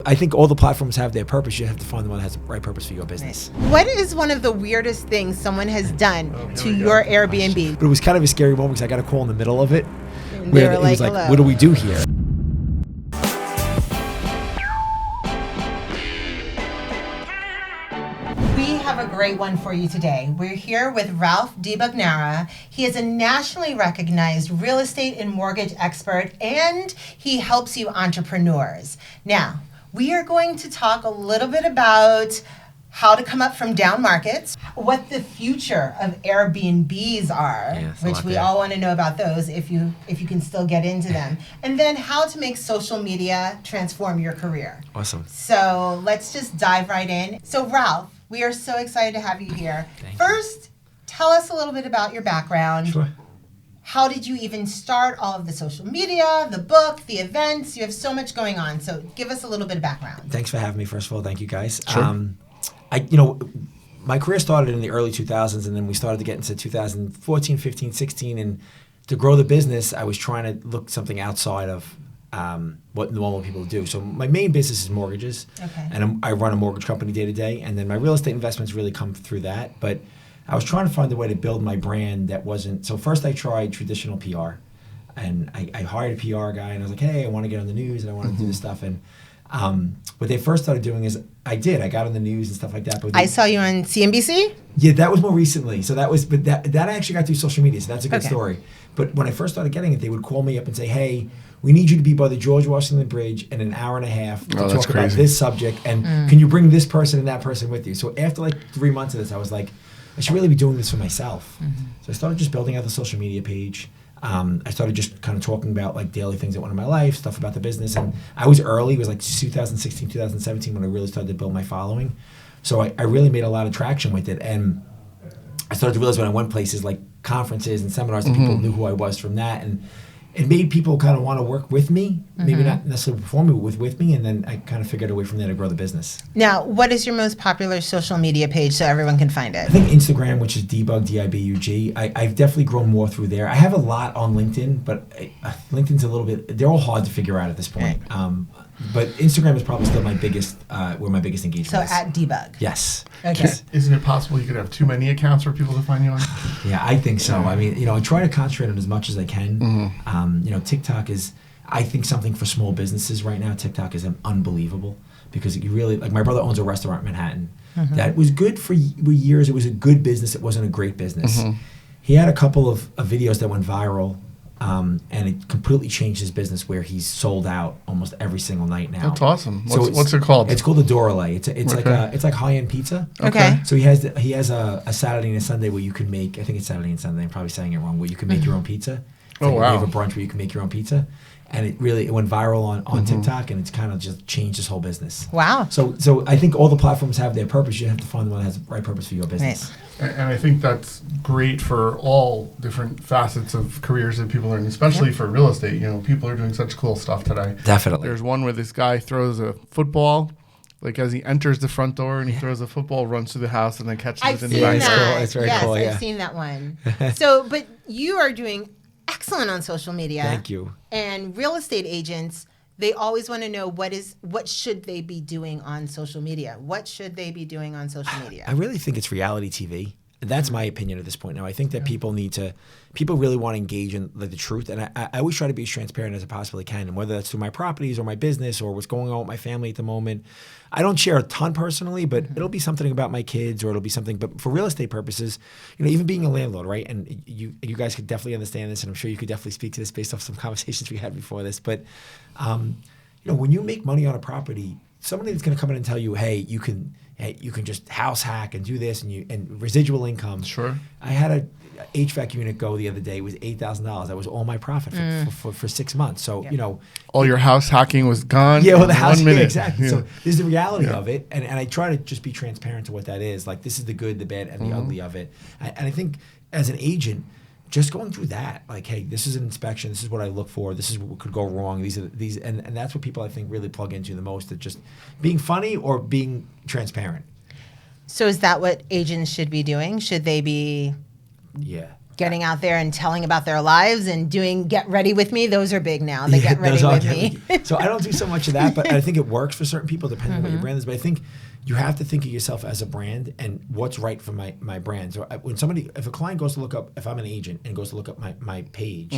I think all the platforms have their purpose. You have to find the one that has the right purpose for your business. What is one of the weirdest things someone has done to your Airbnb? But it was kind of a scary moment because I got a call in the middle of it. And they were It was like, hello. what do we do here? We have a great one for you today. We're here with Ralph DiBugnara. He is a nationally recognized real estate and mortgage expert, and he helps you entrepreneurs. Now, we are going to talk a little bit about how to come up from down markets, what the future of Airbnbs are, which we all want to know about those if you can still get into them, and then how to make social media transform your career. Awesome. So let's just dive right in. So Ralph, we are so excited to have you here. First, tell us a little bit about your background. Sure. How did you even start all of the social media, the book, the events? You have so much going on. So give us a little bit of background. Thanks for having me, first of all. Thank you, guys. Sure. My career started in the early 2000s, and then we started to get into 2014, 15, 16. And to grow the business, I was trying to look something outside of what normal people do. So my main business is mortgages. Okay. And I run a mortgage company day to day. And then my real estate investments really come through that. But I was trying to find a way to build my brand that wasn't. So first I tried traditional PR. And I hired a PR guy, and I was like, hey, I want to get on the news, and I want to do this stuff. And what they first started doing is I got on the news and stuff like that. But I saw you on CNBC? Yeah, that was more recently. So that I actually got through social media. So that's a good story. But when I first started getting it, they would call me up and say, hey, we need you to be by the George Washington Bridge in an hour and a half to talk about this subject. And can you bring this person and that person with you? So after like 3 months of this, I was like, I should really be doing this for myself. So I started just building out the social media page. I started just kind of talking about like daily things that went in my life, stuff about the business. And I was early. It was like 2016, 2017 when I really started to build my following. So I really made a lot of traction with it. And I started to realize when I went places like conferences and seminars that people knew who I was from that. And it made people kind of want to work with me, maybe not necessarily perform, but with me. And then I kind of figured a way from there to grow the business. Now, what is your most popular social media page so everyone can find it? I think Instagram, which is Dibug, D-I-B-U-G. I've definitely grown more through there. I have a lot on LinkedIn, but LinkedIn's a little bit, they're all hard to figure out at this point. Right. But Instagram is probably still my biggest, where my biggest engagement is. So at Debug. Yes. Okay. Isn't it possible you could have too many accounts for people to find you on? Yeah, I think so. I mean, I try to concentrate on as much as I can. TikTok is, I think, something for small businesses right now. TikTok is unbelievable because you really, like my brother owns a restaurant in Manhattan. That was good for years. It was a good business. It wasn't a great business. He had a couple of videos that went viral. And it completely changed his business where he's sold out almost every single night now. That's awesome. So What's it called? It's called the Dorale. It's like high-end pizza. Okay. So he has a Saturday and a Sunday where you can make, I think it's Saturday and Sunday, I'm probably saying it wrong, where you can make your own pizza. It's Oh, like wow. You have a brunch where you can make your own pizza. And it went viral on TikTok, and it's kind of just changed his whole business. Wow. So I think all the platforms have their purpose. You have to find the one that has the right purpose for your business. Nice. And I think that's great for all different facets of careers that people are in, especially for real estate. People are doing such cool stuff today. Definitely. There's one where this guy throws a football, like as he enters the front door, and he throws a football, runs through the house, and then catches I've it in seen the back. that. Cool. It's very yes, cool, yeah. I've seen that one. So, but you are doing excellent on social media. Thank you. And real estate agents, they always want to know what should they be doing on social media? What should they be doing on social media? I really think it's reality TV. That's my opinion at this point now. I think that people really want to engage in the truth. And I always try to be as transparent as I possibly can. And whether that's through my properties or my business or what's going on with my family at the moment, I don't share a ton personally, but it'll be something about my kids or it'll be something. But for real estate purposes, even being a landlord, right? And you guys could definitely understand this, and I'm sure you could definitely speak to this based off some conversations we had before this. But, when you make money on a property, somebody that's going to come in and tell you, hey, you can just house hack and do this and residual income. Sure. I had a HVAC unit go the other day. It was $8,000. That was all my profit for 6 months. So, All your house hacking was gone. Yeah, well, the house, 1 minute. yeah, exactly. Yeah. So this is the reality of it. And I try to just be transparent to what that is. Like, this is the good, the bad, and the ugly of it. And I think as an agent, just going through that, like, hey, this is an inspection. This is what I look for. This is what could go wrong. And that's what people, I think, really plug into the most. That just being funny or being transparent. So is that what agents should be doing? Should they be Yeah. getting out there and telling about their lives and doing Get Ready With Me. Those are big now. The Get Ready With Me. So I don't do so much of that, but I think it works for certain people depending on what your brand is. But I think you have to think of yourself as a brand and what's right for my brand. So if a client goes to look up, if I'm an agent and goes to look up my page,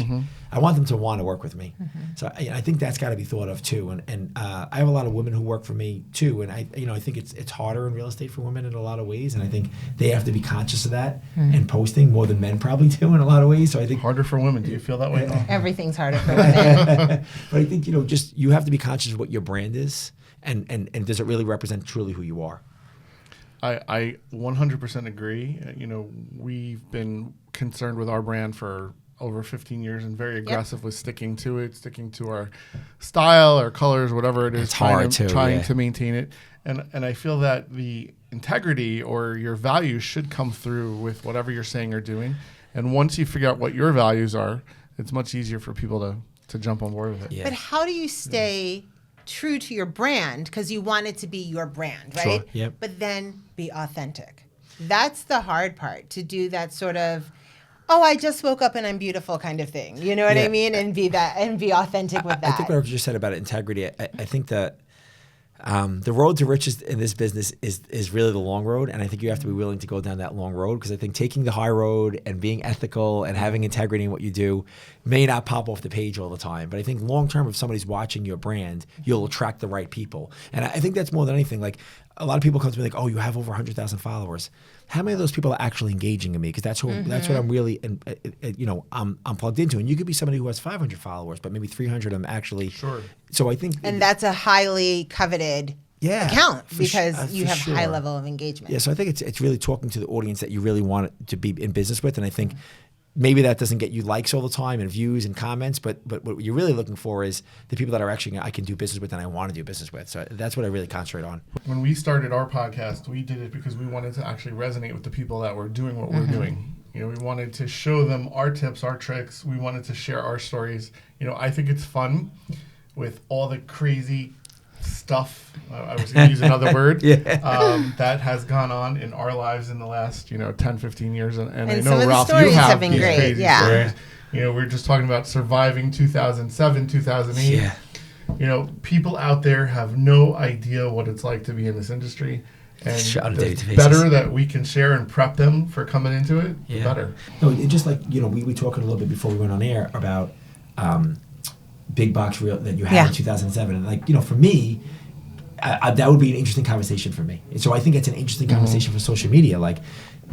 I want them to want to work with me. So I think that's got to be thought of too. And I have a lot of women who work for me too. And I think it's harder in real estate for women in a lot of ways. And I think they have to be conscious of that and posting more than men probably do in a lot of ways. So I think harder for women. Do you feel that way? Everything's harder for women. But I think you have to be conscious of what your brand is. And does it really represent truly who you are? I 100% agree. We've been concerned with our brand for over 15 years and very aggressive with sticking to it, sticking to our style, our colors, whatever it is. It's hard trying to maintain it. And I feel that the integrity or your values should come through with whatever you're saying or doing. And once you figure out what your values are, it's much easier for people to jump on board with it. Yeah. But how do you stay true to your brand, because you want it to be your brand, right? Sure. Yep. But then be authentic. That's the hard part, to do that sort of, oh, I just woke up and I'm beautiful kind of thing. You know what I mean? And be authentic with that. I think what I just said about integrity, I think that the road to riches in this business is really the long road, and I think you have to be willing to go down that long road, because I think taking the high road and being ethical and having integrity in what you do may not pop off the page all the time. But I think long term, if somebody's watching your brand, you'll attract the right people. And I think that's more than anything. Like, a lot of people come to me like, oh, you have over 100,000 followers. How many of those people are actually engaging in me? Because that's what I'm really, I'm plugged into. And you could be somebody who has 500 followers, but maybe 300 of them actually. Sure. So I think, and that's a highly coveted account, because you have high level of engagement. Yeah, so I think it's really talking to the audience that you really want to be in business with. And I think maybe that doesn't get you likes all the time and views and comments, but what you're really looking for is the people that are actually I can do business with and I want to do business with. So that's what I really concentrate on. When we started our podcast, we did it because we wanted to actually resonate with the people that were doing what we're doing. We wanted to show them our tips, our tricks. We wanted to share our stories. I think it's fun with all the crazy stuff, I was going to use another word, that has gone on in our lives in the last, 10, 15 years. And I know, some of Ralph, the stories you have have been these great. crazy stories. We're just talking about surviving 2007, 2008. People out there have no idea what it's like to be in this industry. And the better that we can share and prep them for coming into it, the better. No, it just like, we were talking a little bit before we went on air about big box real that you had in 2007. And like, for me, that would be an interesting conversation for me. And so I think it's an interesting conversation for social media. Like,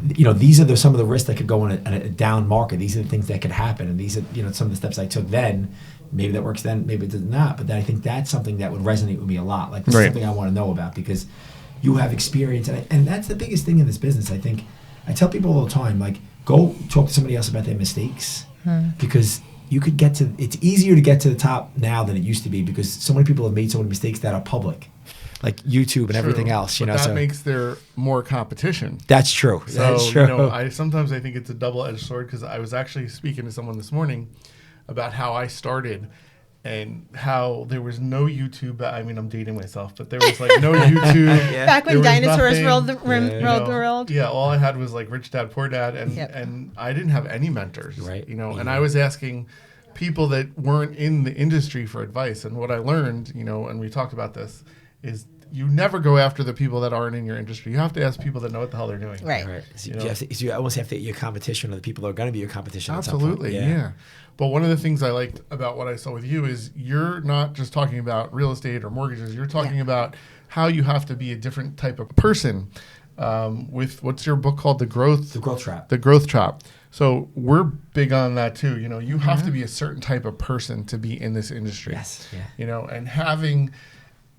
these are some of the risks that could go in a down market. These are the things that could happen. And these are, some of the steps I took then. Maybe that works then, maybe it does not. But I think that's something that would resonate with me a lot. Like, this is something I want to know about, because you have experience. And that's the biggest thing in this business. I think I tell people all the time, like, go talk to somebody else about their mistakes, because you could it's easier to get to the top now than it used to be, because so many people have made so many mistakes that are public, like YouTube and everything else. That makes there more competition. That's true. So, that's true. I sometimes think it's a double-edged sword, because I was actually speaking to someone this morning about how I started and how there was no YouTube. I mean, I'm dating myself, but there was like no YouTube. Back when dinosaurs ruled the world. Yeah, all I had was like Rich Dad, Poor Dad, and I didn't have any mentors. Right. And I was asking people that weren't in the industry for advice. And what I learned, and we talked about this, is you never go after the people that aren't in your industry. You have to ask people that know what the hell they're doing. Right. So you almost have to get your competition, or the people that are going to be your competition. Absolutely, at some point. yeah. But one of the things I liked about what I saw with you is you're not just talking about real estate or mortgages. You're talking about how you have to be a different type of person. With what's your book called? The Growth Trap. The Growth Trap. So we're big on that too. You have to be a certain type of person to be in this industry. Yes. Yeah. And having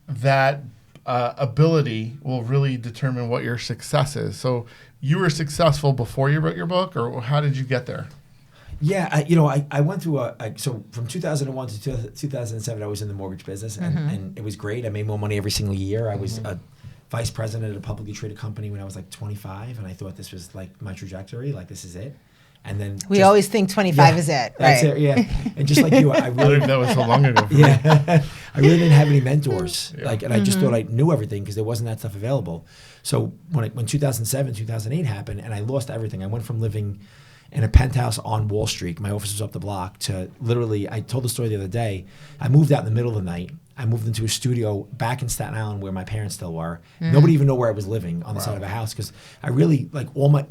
that ability will really determine what your success is. So you were successful before you wrote your book, or how did you get there? Yeah, I went through so from 2001 to 2007, I was in the mortgage business, and it was great. I made more money every single year. I was a vice president at a publicly traded company when I was like 25, and I thought this was like my trajectory, like this is it. And then we always think 25 is it, right? That's it, yeah. And just like you, I really that was so long ago. I really didn't have any mentors, and I just thought I knew everything because there wasn't that stuff available. So when 2007, 2008 happened, and I lost everything. I went from living in a penthouse on Wall Street. My office was up the block to literally, I told the story the other day. I moved out in the middle of the night. I moved into a studio back in Staten Island where my parents still were. Nobody even knew where I was living on the side of a house because I really, like all my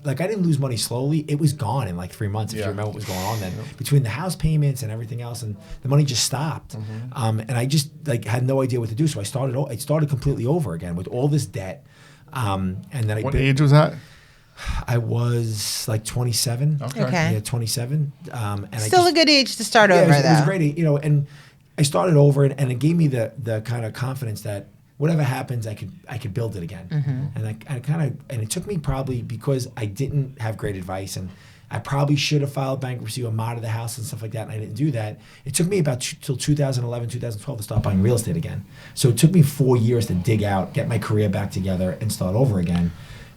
like I didn't lose money slowly. It was gone in like 3 months if you remember what was going on then. Between the house payments and everything else, and the money just stopped. And I just like had no idea what to do. So I started completely over again with all this debt. And then What age was that? I was like 27. Okay. Yeah, 27. And Still a good age to start over, it was though. great, and I started over, and it gave me the kind of confidence that whatever happens, I could build it again. And it took me probably because I didn't have great advice, and I probably should have filed bankruptcy or modded the house and stuff like that, and I didn't do that. It took me about till 2011, 2012 to start buying real estate again. So it took me 4 years to dig out, get my career back together, and start over again.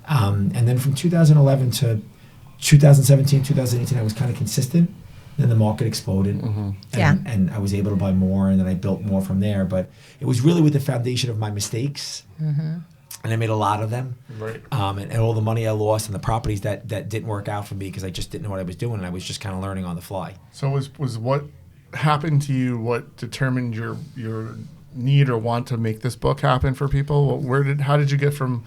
And then from 2011 to 2017, 2018, I was kind of consistent. Then the market exploded, and I was able to buy more, and then I built more from there. But it was really with the foundation of my mistakes, and I made a lot of them. Right. And all the money I lost, and the properties that didn't work out for me because I just didn't know what I was doing, and I was just kind of learning on the fly. So was what happened to you what determined your need or want to make this book happen for people? How did you get from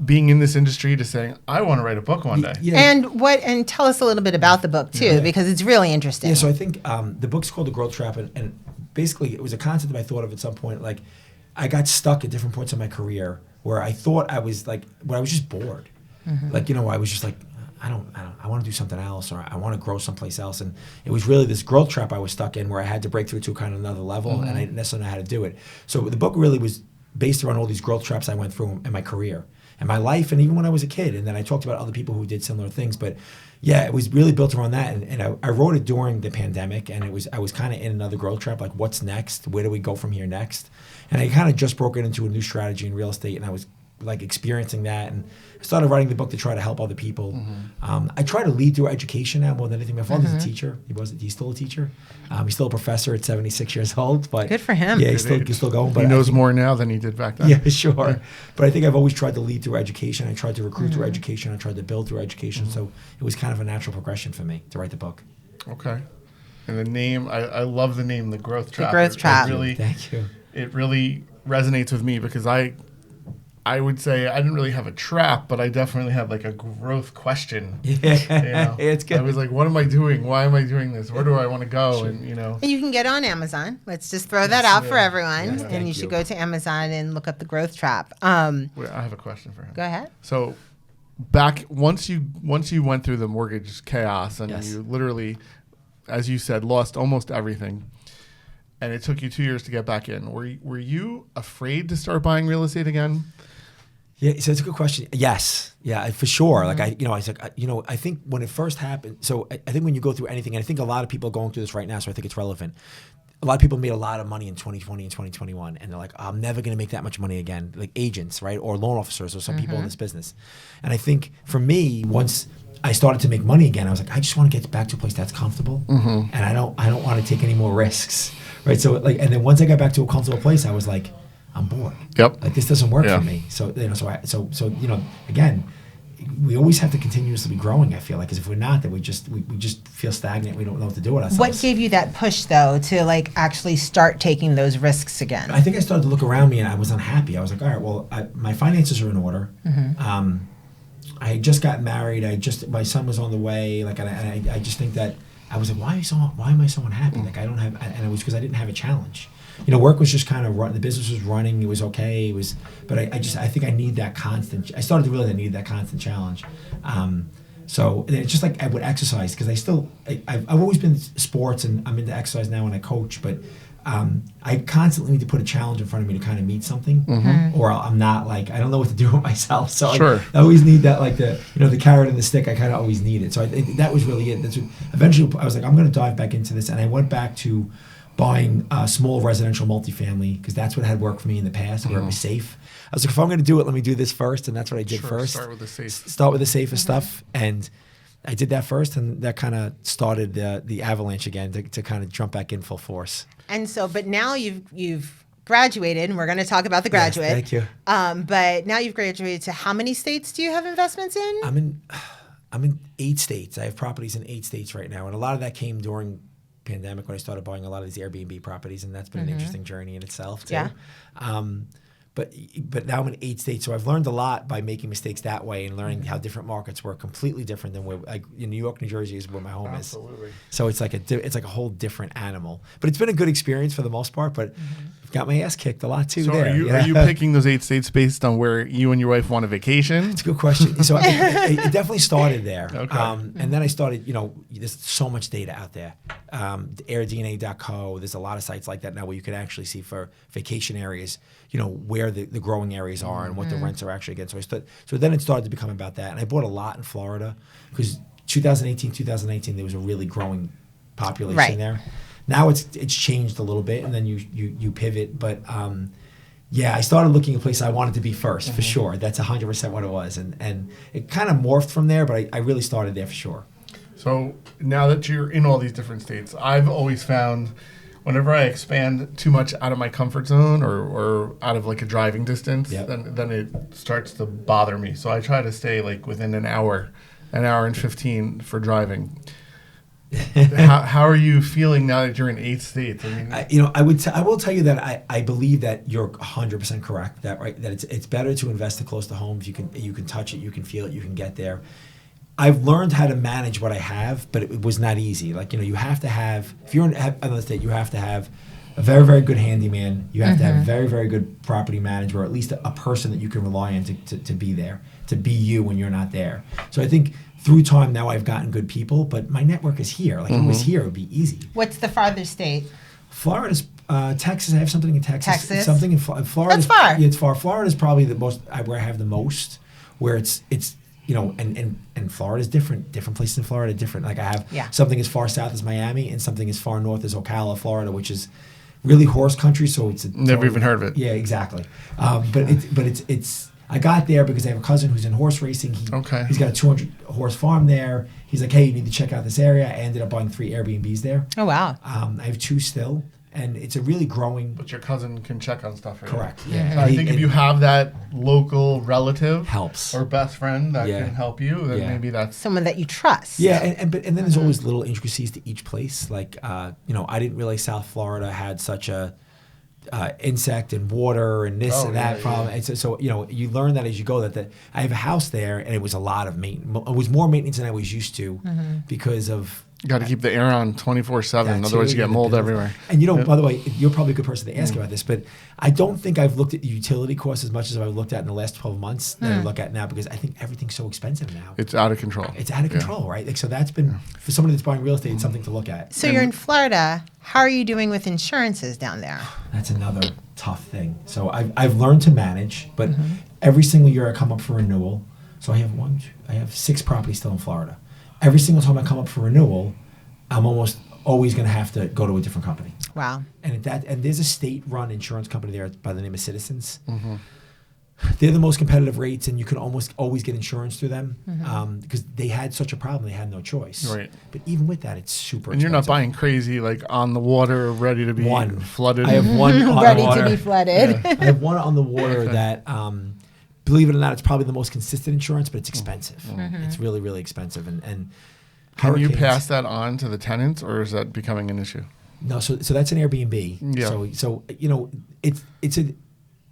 being in this industry to saying, I want to write a book one day? Yeah. And tell us a little bit about the book too, because it's really interesting. Yeah, so I think the book's called The Growth Trap, and basically it was a concept that I thought of at some point. Like, I got stuck at different points in my career where I thought I was like, where I was just bored. Like, I was just like, I want to do something else, or I want to grow someplace else. And it was really this growth trap I was stuck in where I had to break through to kind of another level, and I didn't necessarily know how to do it. So the book really was based around all these growth traps I went through in my career and my life, and even when I was a kid. And then I talked about other people who did similar things. But yeah, it was really built around that. And I wrote it during the pandemic, and I was kind of in another growth trap, like what's next? Where do we go from here next? And I kind of just broke it into a new strategy in real estate, and I was like experiencing that, and I started writing the book to try to help other people. I try to lead through education now more than anything. My father's a teacher. He's still a teacher. He's still a professor at 76 years old. But good for him. Yeah, he's still going. But he knows more now than he did back then. Yeah, sure. But I think I've always tried to lead through education. I tried to recruit through education. I tried to build through education. So it was kind of a natural progression for me to write the book. Okay. And the name, I love the name, The Growth Trap. The Growth Trap. Thank you. It really resonates with me because I would say I didn't really have a trap, but I definitely had like a growth question. Yeah, it's good. I was like, what am I doing? Why am I doing this? Where do I want to go? Sure. And And you can get on Amazon. Let's just throw that out for everyone. Yes, and you should go to Amazon and look up The Growth Trap. Wait, I have a question for him. Go ahead. So once you went through the mortgage chaos and you literally, as you said, lost almost everything, and it took you 2 years to get back in, were you afraid to start buying real estate again? Yeah, so it's a good question. Yes, yeah, for sure. Like I think when it first happened. So I think when you go through anything, and I think a lot of people are going through this right now. So I think it's relevant. A lot of people made a lot of money in 2020 and 2021, and they're like, I'm never going to make that much money again. Like agents, right, or loan officers, or some people in this business. And I think for me, once I started to make money again, I was like, I just want to get back to a place that's comfortable, and I don't want to take any more risks, right? So and then once I got back to a comfortable place, I was like, I'm bored. Yep. Like this doesn't work for me. So so again, we always have to continuously be growing. I feel like, because if we're not, then we just feel stagnant. We don't know what to do with ourselves. What gave you that push though to like actually start taking those risks again? I think I started to look around me, and I was unhappy. I was like, all right, well, my finances are in order. I had just got married. My son was on the way. Like, and I just think that I was like, why am I so unhappy? Like, I don't have, and it was because I didn't have a challenge. Work was just kind of running. The business was running. It was okay. But I think I need that constant. I started to realize I needed that constant challenge. So it's just like I would exercise, because I've always been sports, and I'm into exercise now, and I coach. But I constantly need to put a challenge in front of me to kind of meet something, or I'm not like, I don't know what to do with myself. So I always need that, like the carrot and the stick. I kind of always need it. So that was really it. Eventually I was like, I'm going to dive back into this, and I went back to buying small residential multifamily, because that's what had worked for me in the past, where it was safe. I was like, if I'm going to do it, let me do this first, and that's what I did first. Start with the safe. Start with the safest stuff, and I did that first, and that kind of started the avalanche again to kind of jump back in full force. And so, but now you've graduated, and we're going to talk about the graduate. Yes, thank you. But now you've graduated to how many states do you have investments in? I'm in 8 states. I have properties in 8 states right now, and a lot of that came during pandemic when I started buying a lot of these Airbnb properties, and that's been an interesting journey in itself too. Yeah. But now I'm in 8 states, so I've learned a lot by making mistakes that way and learning how different markets work completely different than where in New York, New Jersey is where my home Absolutely. is. So it's like a whole different animal. But it's been a good experience for the most part. But I've got my ass kicked a lot too. So there. are you picking those 8 states based on where you and your wife want a vacation? It's a good question. So it definitely started there. Okay. And then I started, there's so much data out there. AirDNA.co, there's a lot of sites like that now where you can actually see for vacation areas, where the growing areas are and what the rents are actually again. So then it started to become about that. And I bought a lot in Florida because 2018, 2019, there was a really growing population there. Now it's changed a little bit, and then you pivot. But I started looking at places I wanted to be first, for sure. That's 100% what it was. And it kind of morphed from there, but I really started there for sure. So now that you're in all these different states, I've always found whenever I expand too much out of my comfort zone or out of like a driving distance, then it starts to bother me. So I try to stay like within an hour and 15 for driving. How are you feeling now that you're in 8 states? I mean, I will tell you that I believe that you're 100% correct. That it's better to invest close to home. You can touch it, you can feel it, you can get there. I've learned how to manage what I have, but it was not easy. Like, you have to have, if you're in another state, you have to have a very, very good handyman. You have to have a very, very good property manager, or at least a person that you can rely on to be there, to be you when you're not there. So I think through time now I've gotten good people, but my network is here. Like, if it was here, it would be easy. What's the farthest state? Florida's, Texas. I have something in Texas. Texas? Something in Florida. That's far. Yeah, it's far. Florida's probably the most, where I have the most, where it's and Florida's different. Different places in Florida are different. Like, I have something as far south as Miami and something as far north as Ocala, Florida, which is really horse country. So it's never even heard of it. Yeah, exactly. But it's. I got there because I have a cousin who's in horse racing. He's got a 200 horse farm there. He's like, hey, you need to check out this area. I ended up buying 3 Airbnbs there. Oh wow. I have 2 still. And it's a really growing. But your cousin can check on stuff, right? Correct. Yeah. So I think if you have that local relative helps or best friend that can help you, then maybe that's someone that you trust. Yeah, and then there's always little intricacies to each place. Like, I didn't realize South Florida had such a insect and water and this and that problem. And so you learn that as you go. That I have a house there, and it was a lot of maintenance. It was more maintenance than I was used to because of. You got to keep the air on 24/7, otherwise you get mold everywhere. And by the way, you're probably a good person to ask about this, but I don't think I've looked at the utility costs as much as I've looked at in the last 12 months that I look at now, because I think everything's so expensive now. It's out of control. It's out of control, right? Like, so that's been, for somebody that's buying real estate, it's something to look at. So you're in Florida. How are you doing with insurances down there? That's another tough thing. So I've learned to manage, but every single year I come up for renewal. So I have 6 properties still in Florida. Every single time I come up for renewal, I'm almost always going to have to go to a different company. Wow. And there's a state-run insurance company there by the name of Citizens. They're the most competitive rates, and you can almost always get insurance through them because they had such a problem. They had no choice. Right. But even with that, it's super And expensive. you're not buying crazy, like on the water, ready to be flooded. I have one on ready the water. to be flooded. I have one on the water that, believe it or not, it's probably the most consistent insurance, but it's expensive. It's really, really expensive. And can you pass that on to the tenants, or is that becoming an issue? No, so that's an Airbnb. Yeah. So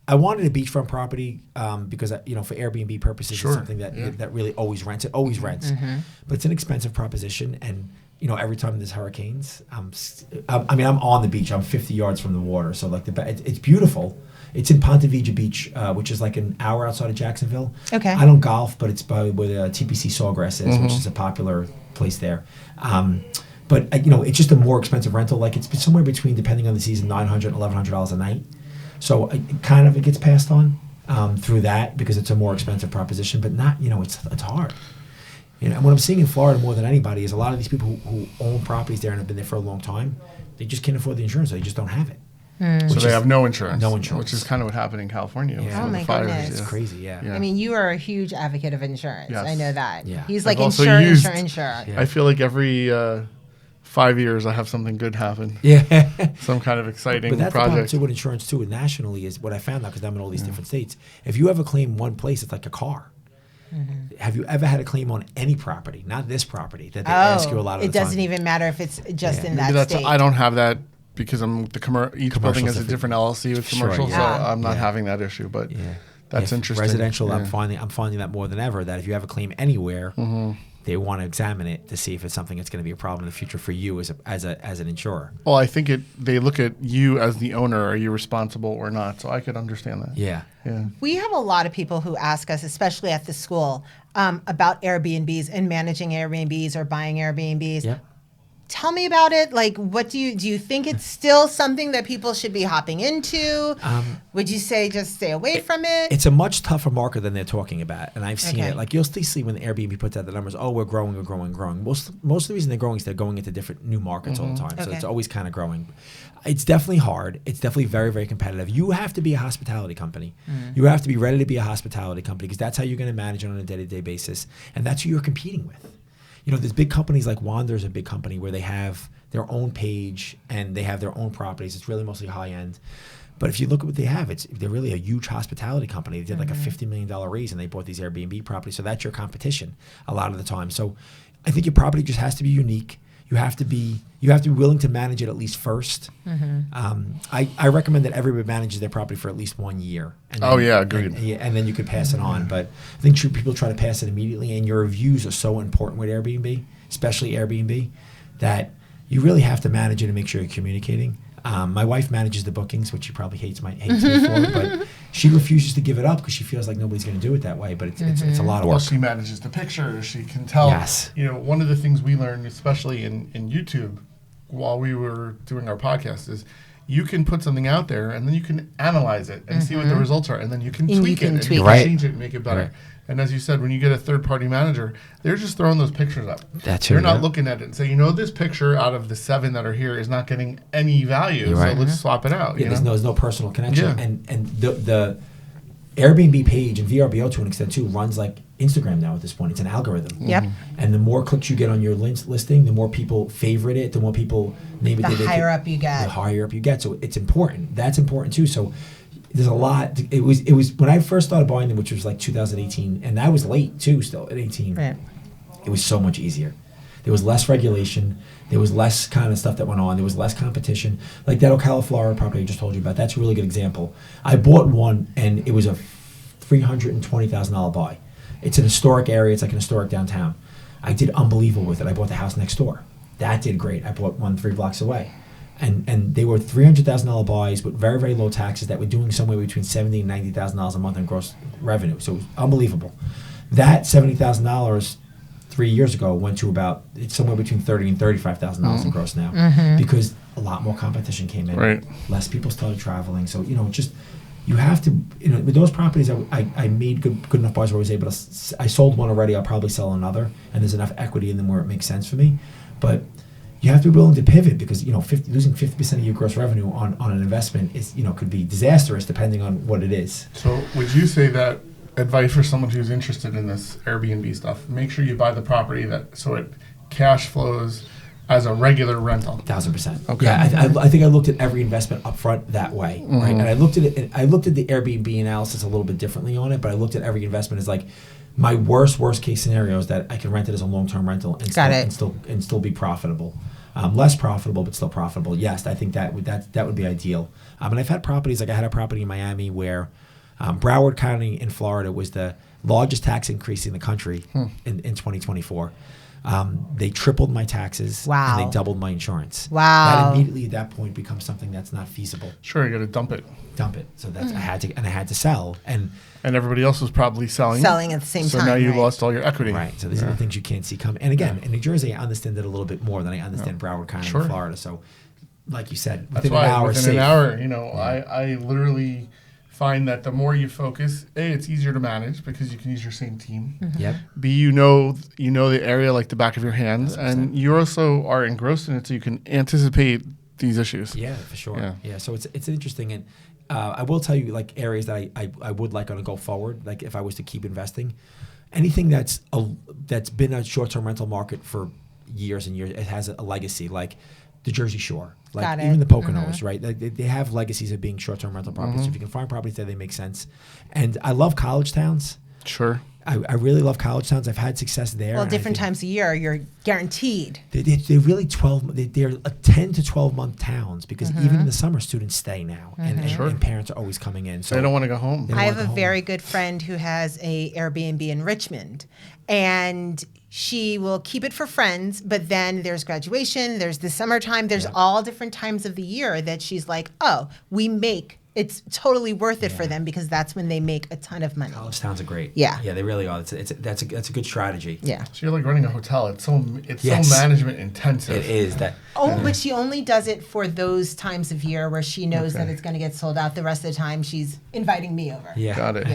I wanted a beachfront property because for Airbnb purposes, it's something that really always rents. It always rents, but it's an expensive proposition. And every time there's hurricanes, I'm on the beach. I'm 50 yards from the water, so like it's beautiful. It's in Ponte Vedra Beach, which is like an hour outside of Jacksonville. Okay. I don't golf, but it's by where TPC Sawgrass is, which is a popular place there. But it's just a more expensive rental. Like, it's somewhere between, depending on the season, $900 and $1,100 a night. So it gets passed on through that because it's a more expensive proposition. But not, it's hard. And what I'm seeing in Florida more than anybody is a lot of these people who own properties there and have been there for a long time, they just can't afford the insurance. They just don't have it. So they have no insurance. No insurance. Which is kind of what happened in California. Oh my goodness. It's crazy, yeah. I mean, you are a huge advocate of insurance. Yes. I know that. Yeah. He's like, also insure. Yeah. I feel like every 5 years I have something good happen. Yeah. Some kind of exciting but that's the problem project. too with insurance too. Nationally is what I found out, because I'm in all these different states. If you have a claim one place, it's like a car. Have you ever had a claim on any property, not this property, that they ask you a lot of the time? It doesn't even matter if it's just in Maybe that state. I don't have that because I'm each building has a different. different LLC with Sure, commercial, yeah. so I'm not having that issue. But that's interesting. Residential, I'm finding that more than ever, that if you have a claim anywhere, they want to examine it to see if it's something that's going to be a problem in the future for you as an insurer. Well, I think they look at you as the owner. Are you responsible or not? So I could understand that. Yeah. We have a lot of people who ask us, especially at the school, about Airbnbs and managing Airbnbs or buying Airbnbs. Yep. Tell me about it. Like, what do you think it's still something that people should be hopping into? Would you say just stay away from it? It's a much tougher market than they're talking about, and I've seen Okay. it. Like you'll still see when the Airbnb puts out the numbers. Oh, we're growing. Most of the reason they're growing is they're going into different new markets all the time. So Okay. it's always kind of growing. It's definitely hard. It's definitely very, very competitive. You have to be a hospitality company. You have to be ready to be a hospitality company because that's how you're going to manage it on a day-to-day basis, and that's who you're competing with. You know, there's big companies like Wander's a big company where they have their own page and they have their own properties. It's really mostly high end. But if you look at what they have, they're really a huge hospitality company. They did like a $50 million raise and they bought these Airbnb properties. So that's your competition a lot of the time. So I think your property just has to be unique. You have to be willing to manage it at least first. I recommend that everybody manages their property for at least 1 year. And then, agreed. And then you could pass it on. But I think people try to pass it immediately, and your reviews are so important with Airbnb, especially Airbnb, that you really have to manage it and make sure you're communicating. My wife manages the bookings, which she probably hates me for, but she refuses to give it up because she feels like nobody's going to do it that way. But it's a lot of work. Well, she manages the pictures. She can tell. Yes. You know, one of the things we learned, especially in YouTube, while we were doing our podcast, is you can put something out there and then you can analyze it and see what the results are, and then you can tweak it and change it and make it better. Right. And as you said, when you get a third-party manager, they're just throwing those pictures up. They're not looking at it and say, this picture out of the 7 that are here is not getting any value, so let's swap it out. Yeah, there's no personal connection. Yeah. And the Airbnb page and VRBO to an extent too runs like Instagram now at this point. It's an algorithm. Yep. And the more clicks you get on your listing, the more people favorite it, the more people maybe the higher up you get. The higher up you get. So it's important. That's important too. So there's a lot. It was when I first started buying them, which was like 2018, and I was late too. Still at 18, right. It was so much easier. There was less regulation. There was less kind of stuff that went on. There was less competition. Like that Ocala, Florida property I just told you about. That's a really good example. I bought one, and it was a $320,000 buy. It's an historic area. It's like an historic downtown. I did unbelievable with it. I bought the house next door. That did great. I bought one 3 blocks away. And they were $300,000 buys with very, very low taxes that were doing somewhere between $70,000 and $90,000 a month in gross revenue. So it was unbelievable. That $70,000 3 years ago went to it's somewhere between $30,000 and $35,000 in gross now because a lot more competition came in. Right. Less people started traveling. So, you have to, with those properties, I made good enough buys where I was able to, I sold one already, I'll probably sell another, and there's enough equity in them where it makes sense for me. But you have to be willing to pivot because, losing 50% of your gross revenue on an investment is, could be disastrous depending on what it is. So would you say that advice for someone who's interested in this Airbnb stuff, make sure you buy the property so it cash flows as a regular rental? 1,000%. Okay. Yeah, I think I looked at every investment up front that way, right? And I looked at it. I looked at the Airbnb analysis a little bit differently on it, but I looked at every investment as like my worst case scenario is that I can rent it as a long-term rental and still be profitable. Less profitable, but still profitable. Yes, I think that would be ideal. And I've had properties like I had a property in Miami where Broward County in Florida was the largest tax increase in the country in 2024. They tripled my taxes. Wow. And they doubled my insurance. Wow. That immediately at that point becomes something that's not feasible. Sure, you got to dump it. So that's I had to sell and everybody else was probably selling at the same time. So now you lost all your equity. Right. So these are the things you can't see coming. And again, in New Jersey, I understand it a little bit more than I understand Broward County in Florida. So, like you said, within an hour, I literally find that the more you focus, A, it's easier to manage because you can use your same team. Yep. B, you know the area like the back of your hands, 100%. And you also are engrossed in it, so you can anticipate these issues. Yeah, for sure. Yeah. So it's interesting, and I will tell you like areas that I would like on a go forward. Like if I was to keep investing, anything that's been a short-term rental market for years and years, it has a legacy. Like the Jersey Shore, like even the Poconos, right? They have legacies of being short-term rental properties. So if you can find properties there, they make sense. And I love college towns. Sure. I really love college towns. I've had success there. Well, different times of year, you're guaranteed. They're really 12. They're 10 to 12 month towns because even in the summer, students stay now, and parents are always coming in. So they don't want to go home. I have a very good friend who has a Airbnb in Richmond, and she will keep it for friends. But then there's graduation, there's the summertime, there's all different times of the year that she's like, oh, it's totally worth it for them because that's when they make a ton of money. College towns are great. Yeah, they really are. That's a good strategy. Yeah. So you're like running a hotel. It's so management intensive. It is that. But she only does it for those times of year where she knows that it's going to get sold out. The rest of the time, she's inviting me over. Yeah. Got it.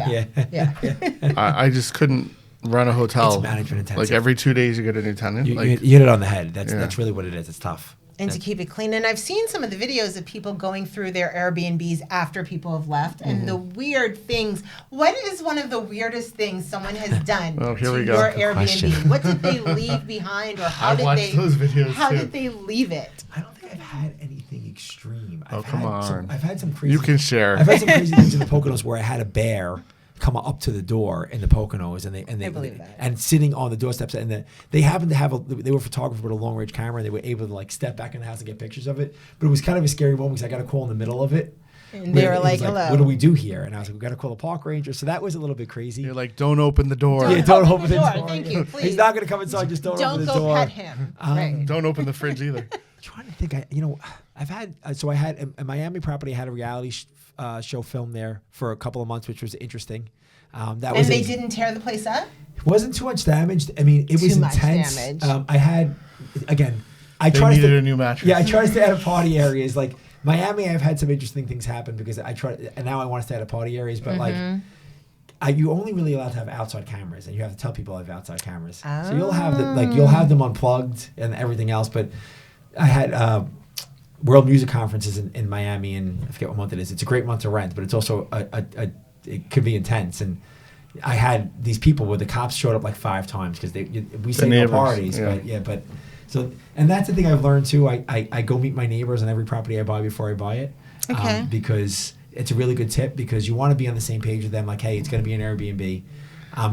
Yeah. I just couldn't run a hotel. It's management intensive. Like every 2 days, you get a new tenant. You hit it on the head. That's really what it is. It's tough. And to keep it clean. And I've seen some of the videos of people going through their Airbnbs after people have left and the weird things. What is one of the weirdest things someone has done to your Airbnb? What did they leave behind, or how did they leave it? I don't think I've had anything extreme. Come on. I've had some crazy. You can share. I've had some crazy things in the Poconos where I had a bear come up to the door in the Poconos, and sitting on the doorsteps, and they happened to have they were photographers with a long range camera, and they were able to like step back in the house and get pictures of it. But it was kind of a scary moment because I got a call in the middle of it. And they were like, hello. What do we do here? And I was like, we got to call the park ranger. So that was a little bit crazy. You're like, don't open the door. Don't open the door. Thank you, please. He's not going to come inside. Just don't open the door. Don't go pet him. Right. Don't open the fridge either. I'm trying to think. I had a Miami property. I had a reality show filmed there for a couple of months, which was interesting. They didn't tear the place up? It wasn't too much damage. I mean, it was intense. Damage. I needed a new mattress. Yeah, I try to stay out of party areas. Like Miami, I've had some interesting things happen because and now I want to stay out of party areas. But you only really allowed to have outside cameras, and you have to tell people I have outside cameras. Oh. So you'll have them unplugged and everything else. But I had World Music Conferences in Miami, and I forget what month it is. It's a great month to rent, but it's also it could be intense. And I had these people where the cops showed up like 5 times because we say no parties, and that's the thing I've learned too. I go meet my neighbors on every property I buy before I buy it, because it's a really good tip because you want to be on the same page with them. Like, hey, it's going to be an Airbnb.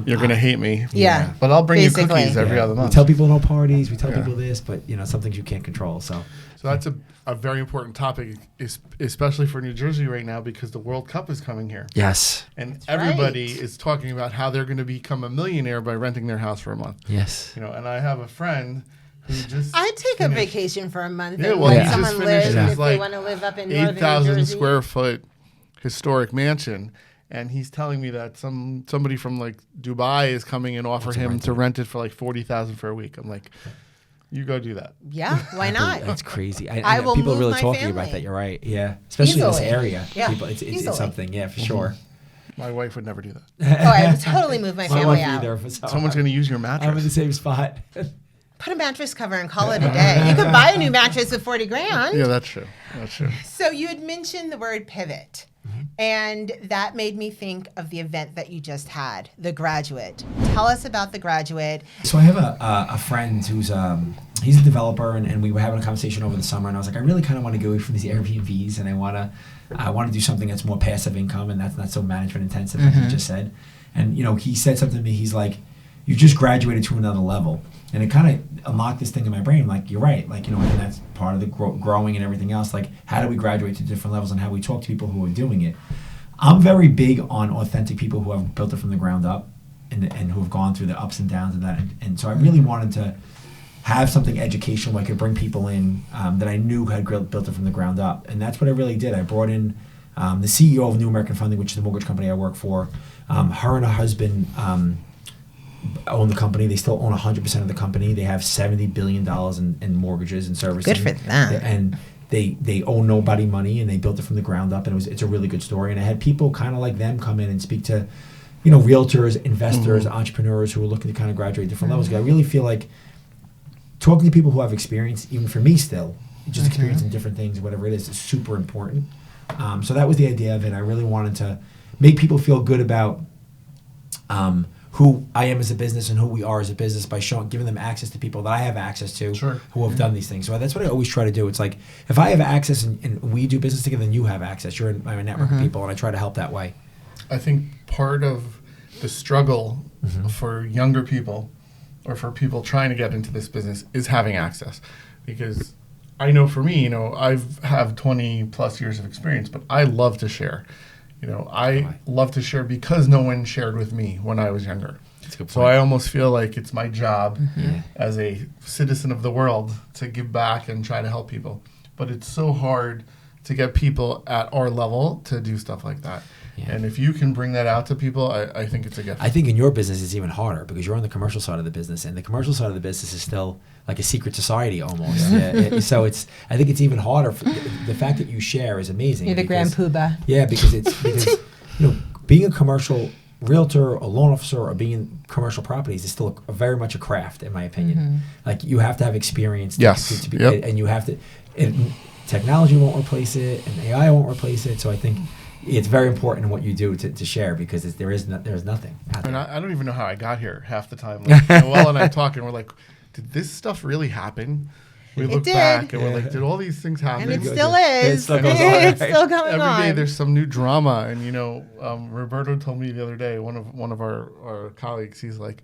You're going to hate me. Yeah. But I'll bring you cookies every other month. We tell people no parties. We tell people this, but some things you can't control. So that's a very important topic, especially for New Jersey right now because the World Cup is coming here. Yes. And everybody is talking about how they're going to become a millionaire by renting their house for a month. Yes. And I have a friend who just I'd take a vacation for a month. Yeah, well, he someone just finished live his if they want to live up in northern New 8,000 Jersey. square foot historic mansion. And he's telling me that somebody from like Dubai is coming and offer him to rent it for like $40,000 for a week. I'm like, you go do that. Yeah, why not? That's crazy. I will people move really my talking family. about that. You're right. Yeah, especially in this area. Yeah, it's something. Yeah, for sure. My wife would never do that. I would totally move my family out. Someone's going to use your mattress. I'm in the same spot. Put a mattress cover and call it a day. You could buy a new mattress with $40,000. Yeah, that's true. So you had mentioned the word pivot. And that made me think of the event that you just had, The Graduate. Tell us about The Graduate. So I have a friend who's he's a developer, and we were having a conversation over the summer, and I was like, I really kind of want to go away from these Airbnbs, and I want to do something that's more passive income, and that's not so management intensive, like you just said. And he said something to me. He's like, you just graduated to another level. And it kind of unlocked this thing in my brain. Like, you're right. Like, and that's part of the growing and everything else. Like, how do we graduate to different levels and how we talk to people who are doing it? I'm very big on authentic people who have built it from the ground up and who have gone through the ups and downs of that. And so I really wanted to have something educational where I could bring people in that I knew had built it from the ground up. And that's what I really did. I brought in the CEO of New American Funding, which is the mortgage company I work for. Her and her husband own the company. They still own 100% of the company. They have $70 billion in mortgages and servicing. Good for them. And they owe nobody money, and they built it from the ground up, and it's a really good story. And I had people kind of like them come in and speak to, realtors, investors, entrepreneurs who are looking to kind of graduate different levels. I really feel like talking to people who have experience, even for me still, just experience in different things, whatever it is super important. So that was the idea of it. I really wanted to make people feel good about who I am as a business and who we are as a business by giving them access to people that I have access to who have done these things. So that's what I always try to do. It's like, if I have access and we do business together, then you have access. You're in my network of people, and I try to help that way. I think part of the struggle for younger people or for people trying to get into this business is having access. Because I know for me, I've have 20 plus years of experience, but I love to share. I love to share because no one shared with me when I was younger. So I almost feel like it's my job as a citizen of the world to give back and try to help people. But it's so hard to get people at our level to do stuff like that. Yeah. And if you can bring that out to people, I think it's a gift. I think in your business it's even harder because you're on the commercial side of the business, and the commercial side of the business is still like a secret society almost. So I think it's even harder. The fact that you share is amazing. You're the grand poobah. Yeah, because being a commercial realtor, a loan officer, or being in commercial properties is still very much a craft, in my opinion. Like you have to have experience. To be, and you have to. And technology won't replace it, and AI won't replace it. So I think it's very important in what you do to share because there's nothing out there. And I don't even know how I got here half the time. Like, Noelle and I talk, and we're like, did this stuff really happen? We look back and we're like, did all these things happen? And it still is. It's still going on. Every day there's some new drama. And, Roberto told me the other day, one of our colleagues, he's like,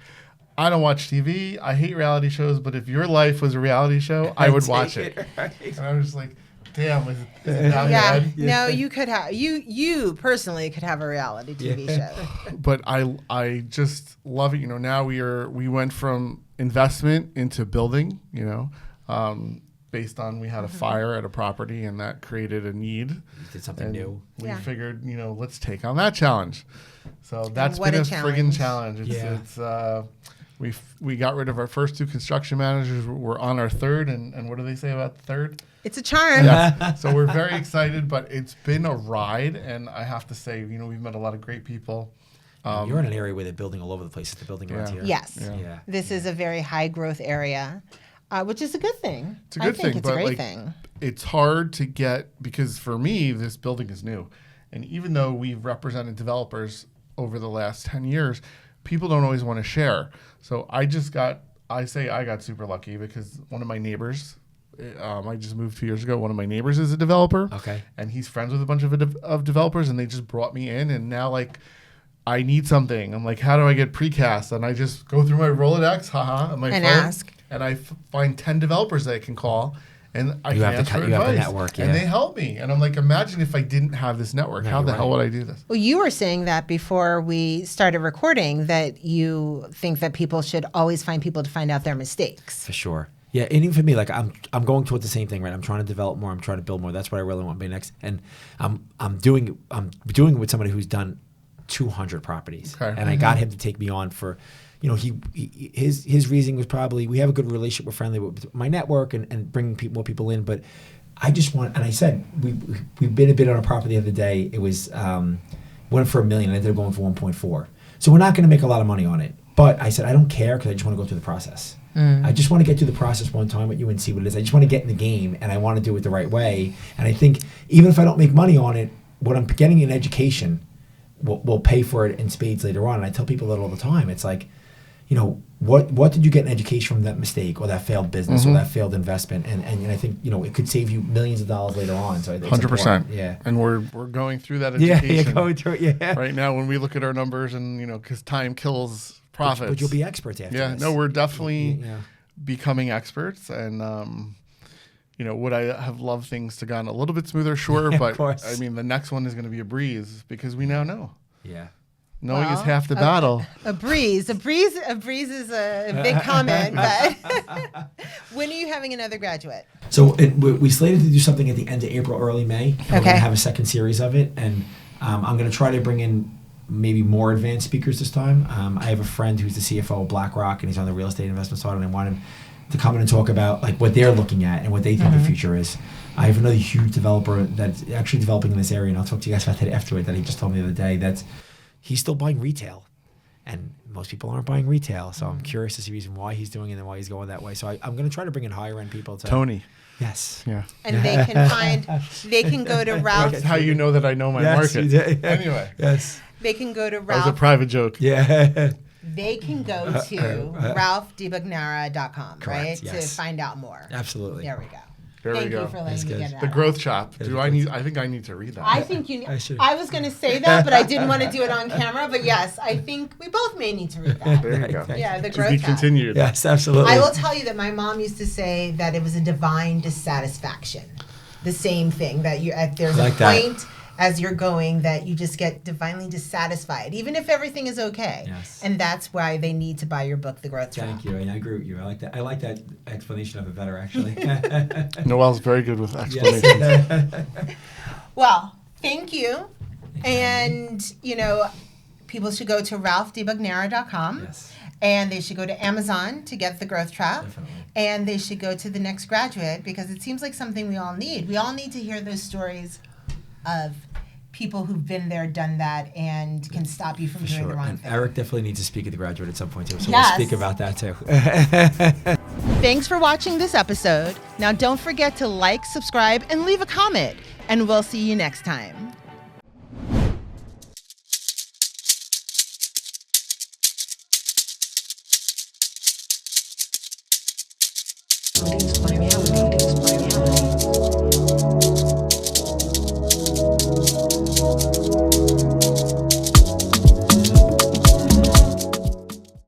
I don't watch TV. I hate reality shows. But if your life was a reality show, I would watch it. Right. And I was just like, damn, is it down your head? No, you could have, you personally could have a reality TV show. But I just love it. Now we went from investment into building, based on we had a fire at a property and that created a need. You did something new. We figured, let's take on that challenge. So that's been a friggin' challenge. We got rid of our first 2 construction managers. We're on our 3rd, and what do they say about the 3rd? It's a charm. Yeah. So we're very excited, but it's been a ride, and I have to say, we've met a lot of great people. You're in an area where they're building all over the place. The building around here. Yes. Yeah. This is a very high growth area, which is a good thing. It's a good thing. It's a great thing. It's hard to get, because for me, this building is new. And even though we've represented developers over the last 10 years, people don't always want to share. So I got super lucky because one of my neighbors, I just moved 2 years ago. One of my neighbors is a developer. Okay. And he's friends with a bunch of developers, and they just brought me in. And now, I need something. I'm like, how do I get precast? And I just go through my Rolodex, on my phone, ask. And I find 10 developers that I can call. And I you can have ask for you advice. have the network, and they help me. And I'm like, imagine if I didn't have this network. How the hell would I do this? Well, you were saying that before we started recording that you think that people should always find people to find out their mistakes. For sure. Yeah, and even for me, I'm going toward the same thing, right? I'm trying to develop more. I'm trying to build more. That's what I really want to be next. And I'm doing it with somebody who's done 200 properties, and I got him to take me on for. His reasoning was probably we have a good relationship, we're friendly with my network and bringing more people in. But I just want, and I said we bid a bit on a property the other day. It was went for $1 million. I ended up going for 1.4. So we're not going to make a lot of money on it. But I said I don't care because I just want to go through the process. I just want to get through the process one time with you and see what it is. I just want to get in the game, and I want to do it the right way. And I think even if I don't make money on it, what I'm getting in education will pay for it in spades later on. And I tell people that all the time. It's like, what did you get in education from that mistake or that failed business or that failed investment? And I think, it could save you millions of dollars later on. So 100%. Yeah. And we're going through that education. Yeah, going through it, yeah. Right now when we look at our numbers and, because time kills profits. But you'll be experts after this. No, we're definitely becoming experts. And, would I have loved things to gone a little bit smoother? Sure. But I mean, the next one is going to be a breeze because we now know. Yeah. Knowing is half the battle. A breeze is a big comment, but when are you having another graduate? So we slated to do something at the end of April, early May. And we're going to have a second series of it. And I'm going to try to bring in maybe more advanced speakers this time. I have a friend who's the CFO of BlackRock, and he's on the real estate investment side, and I want him to come in and talk about what they're looking at and what they think the future is. I have another huge developer that's actually developing in this area, and I'll talk to you guys about that afterward, that he just told me the other day. He's still buying retail, and most people aren't buying retail. So I'm curious to see the reason why he's doing it and why he's going that way. So I'm going to try to bring in higher end people. Tony. Yes. Yeah. And they can go to Ralph. That's how you know that I know my market. Anyway. Yes. They can go to Ralph. That was a private joke. Yeah. They can go to ralphdibugnara.com, right? Yes. To find out more. Absolutely. There we go. There Thank we go. you for letting me get The that. growth chop. I think I need to read that. I think you. should. I was going to say that, but I didn't want to do it on camera. But yes, I think we both may need to read that. There you go. Yeah, the To growth be chop. continued. Yes, absolutely. I will tell you that my mom used to say that it was a divine dissatisfaction. The same thing that there's Like a that. point as you're going that you just get divinely dissatisfied, even if everything is okay. Yes. And that's why they need to buy your book, The Growth Trap. Thank you. And I agree with you. I like that explanation of it better, actually. Noelle's very good with explanations. Yes. Well, thank you. And, people should go to ralphdibugnara.com. Yes. And they should go to Amazon to get The Growth Trap. Definitely. And they should go to The Next Graduate because it seems like something we all need. We all need to hear those stories of people who've been there, done that, and can stop you from doing the wrong And thing. Eric definitely needs to speak at The Graduate at some point, too. So Yes. we'll speak about that, too. Thanks for watching this episode. Now don't forget to like, subscribe, and leave a comment. And we'll see you next time.